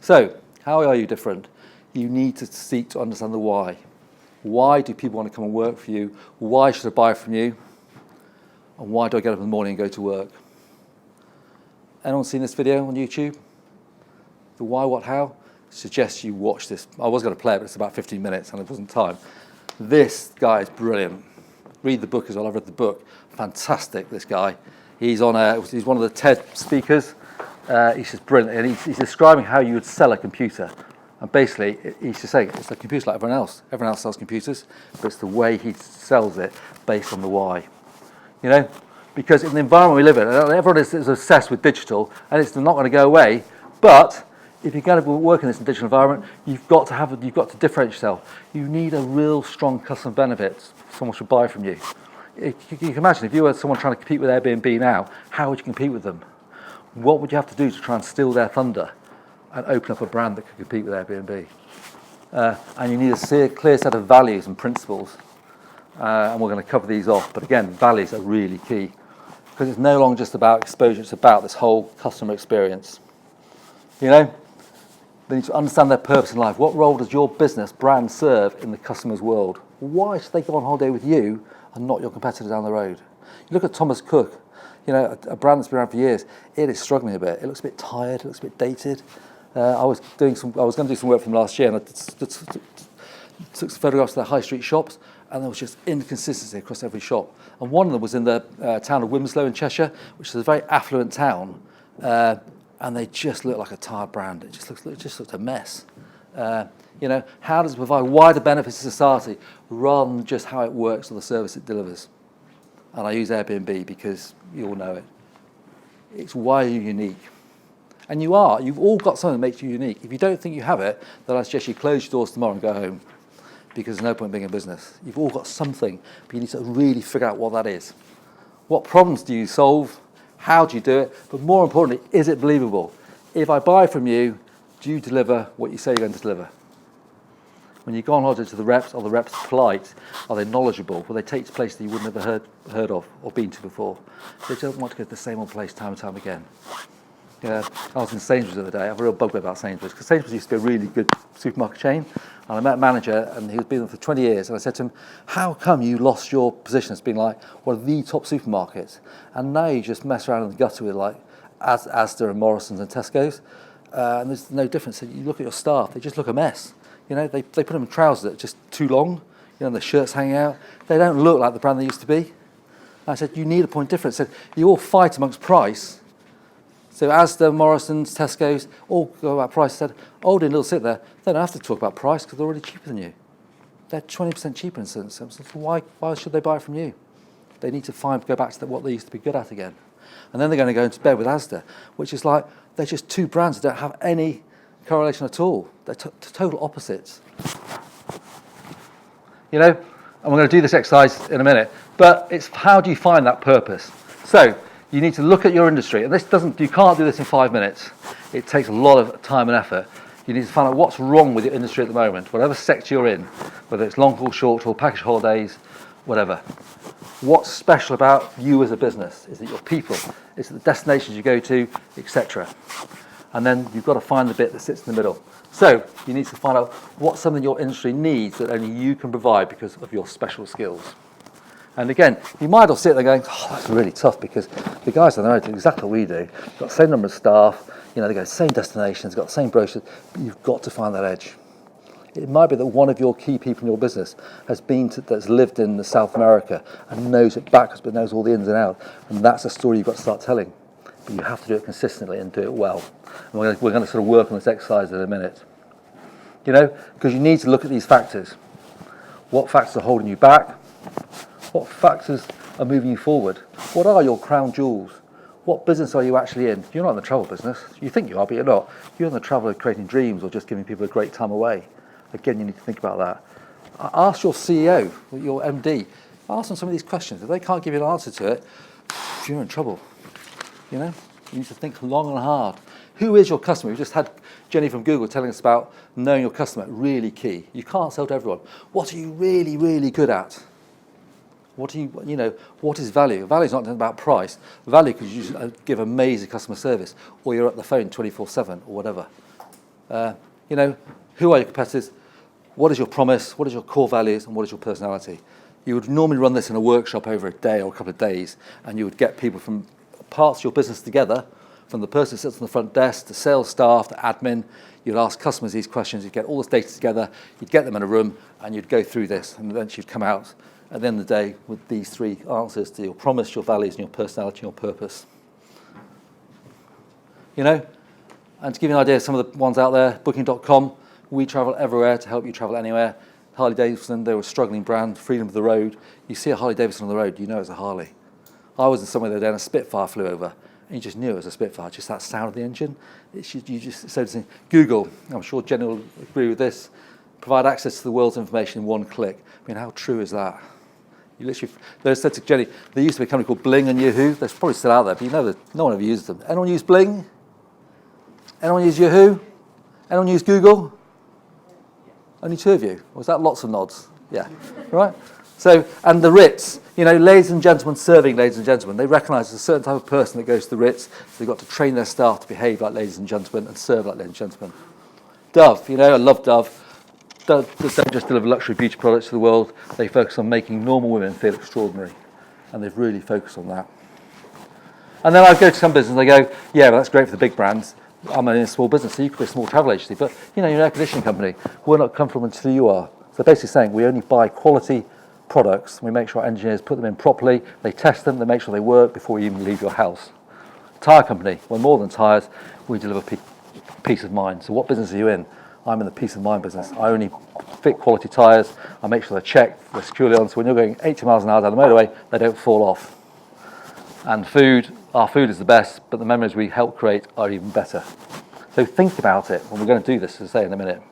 So, how are you different? You need to seek to understand the why. Why do people want to come and work for you? Why should I buy from you? And why do I get up in the morning and go to work? Anyone seen this video on YouTube? The why, what, how? Suggest you watch this. I was going to play it, but it's about 15 minutes and it wasn't time. This guy is brilliant. Read the book as well. I've read the book. Fantastic, this guy. He's one of the TED speakers. He's just brilliant. And he's describing how you would sell a computer. And basically, he's just saying it's a computer like everyone else. Everyone else sells computers, but it's the way he sells it based on the why. You know, because in the environment we live in, everyone is obsessed with digital, and it's not going to go away. But if you're going to work in this digital environment, you've got to differentiate yourself. You need a real strong customer benefit. Someone should buy from you. You can imagine if you were someone trying to compete with Airbnb now, how would you compete with them? What would you have to do to try and steal their thunder and open up a brand that could compete with Airbnb? And you need a clear set of values and principles. And we're going to cover these off. But again, values are really key because it's no longer just about exposure, it's about this whole customer experience. You know, they need to understand their purpose in life. What role does your business brand serve in the customer's world? Why should they go on holiday with you and not your competitor down the road? You look at Thomas Cook, you know, a brand that's been around for years. It is struggling a bit. It looks a bit tired. It looks a bit dated. I was going to do some work from last year, and I took some photographs of the high street shops, and there was just inconsistency across every shop. And one of them was in the town of Wilmslow in Cheshire, which is a very affluent town, and they just looked like a tired brand. It just looked a mess. You know, how does it provide wider benefits to society rather than just how it works or the service it delivers? And I use Airbnb because you all know it. It's why you're unique. And you've all got something that makes you unique. If you don't think you have it, then I suggest you close your doors tomorrow and go home, because there's no point being in business. You've all got something, but you need to really figure out what that is. What problems do you solve? How do you do it? But more importantly, is it believable? If I buy from you, do you deliver what you say you're going to deliver? When you go on holiday to the reps, are the reps polite? Are they knowledgeable? Will they take you to places that you wouldn't have ever heard of or been to before? They don't want to go to the same old place time and time again. Yeah, I was in Sainsbury's the other day. I have a real bugbear about Sainsbury's, because Sainsbury's used to be a really good supermarket chain. And I met a manager, and he'd been there for 20 years. And I said to him, how come you lost your position as being like one of the top supermarkets? And now you just mess around in the gutter with like Asda and Morrison's and Tesco's. And there's no difference. So you look at your staff, they just look a mess. You know, they put them in trousers that are just too long, you know, and the shirts hanging out. They don't look like the brand they used to be. And I said, you need a point of difference. I said, you all fight amongst price. So Asda, Morrison's, Tesco's, all go about price. I said, Aldi and Little sit there, they don't have to talk about price because they're already cheaper than you. They're 20% cheaper in certain sense. So why should they buy from you? They need to go back to what they used to be good at again. And then they're going to go into bed with Asda, which is like, they're just two brands that don't have any correlation at all. They're total opposites. You know, and we're going to do this exercise in a minute, but it's how do you find that purpose? So you need to look at your industry, and you can't do this in 5 minutes. It takes a lot of time and effort. You need to find out what's wrong with your industry at the moment, whatever sector you're in, whether it's long haul, short haul, package holidays, whatever. What's special about you as a business? Is it your people? Is it the destinations you go to, etc.? And then you've got to find the bit that sits in the middle. So you need to find out what's something your industry needs that only you can provide because of your special skills. And again, you might all sit there going, oh, that's really tough, because the guys on the road do exactly what we do. They've got the same number of staff, you know, they go to the same destinations, got the same brochures, but you've got to find that edge. It might be that one of your key people in your business that's lived in South America and knows it backwards, but knows all the ins and outs, and that's a story you've got to start telling. But you have to do it consistently and do it well. And we're going to sort of work on this exercise in a minute. You know, because you need to look at these factors. What factors are holding you back? What factors are moving you forward? What are your crown jewels? What business are you actually in? You're not in the travel business. You think you are, but you're not. You're in the travel of creating dreams or just giving people a great time away. Again, you need to think about that. Ask your CEO, your MD, ask them some of these questions. If they can't give you an answer to it, you're in trouble. You know, you need to think long and hard. Who is your customer? We just had Jenny from Google telling us about knowing your customer, really key. You can't sell to everyone. What are you really, really good at? What is value? Value is not about price. Value because you give amazing customer service, or you're at the phone 24/7 or whatever. You know, who are your competitors? What is your promise? What is your core values? And what is your personality? You would normally run this in a workshop over a day or a couple of days, and you would get people from parts of your business together, from the person who sits on the front desk, to sales staff, to admin. You'd ask customers these questions, you'd get all this data together, you'd get them in a room, and you'd go through this, and then you'd come out at the end of the day with these 3 answers to your promise, your values, and your personality, and your purpose. You know, and to give you an idea of some of the ones out there, Booking.com, we travel everywhere to help you travel anywhere. Harley Davidson, they were a struggling brand, freedom of the road. You see a Harley Davidson on the road, you know it's a Harley. I was in somewhere the other day and a Spitfire flew over, and you just knew it was a Spitfire, just that sound of the engine. You just said to Google, I'm sure Jenny will agree with this, provide access to the world's information in 1 click. I mean, how true is that? You literally, they said to Jenny, there used to be a company called Bling and Yahoo. They're probably still out there, but you know that no one ever uses them. Anyone use Bling? Anyone use Yahoo? Anyone use Google? Only 2 of you. Or was that lots of nods? Yeah, right? So, and the Ritz, you know, ladies and gentlemen serving ladies and gentlemen, they recognise there's a certain type of person that goes to the Ritz, so they've got to train their staff to behave like ladies and gentlemen and serve like ladies and gentlemen. Dove, you know, I love Dove. Dove don't just deliver luxury beauty products to the world, they focus on making normal women feel extraordinary. And they've really focused on that. And then I go to some business and they go, yeah, well, that's great for the big brands. I'm in a small business, so you could be a small travel agency, but you know, you're an air conditioning company. We're not comfortable until you are. So basically saying we only buy quality products. We make sure our engineers put them in properly, they test them, they make sure they work before you even leave your house. Tyre company, we're more than tyres, we deliver peace of mind. So what business are you in? I'm in the peace of mind business. I only fit quality tyres, I make sure they're checked, they're securely on, so when you're going 80 miles an hour down the motorway, they don't fall off. And food, our food is the best, but the memories we help create are even better. So think about it when we're going to do this, as I say in a minute.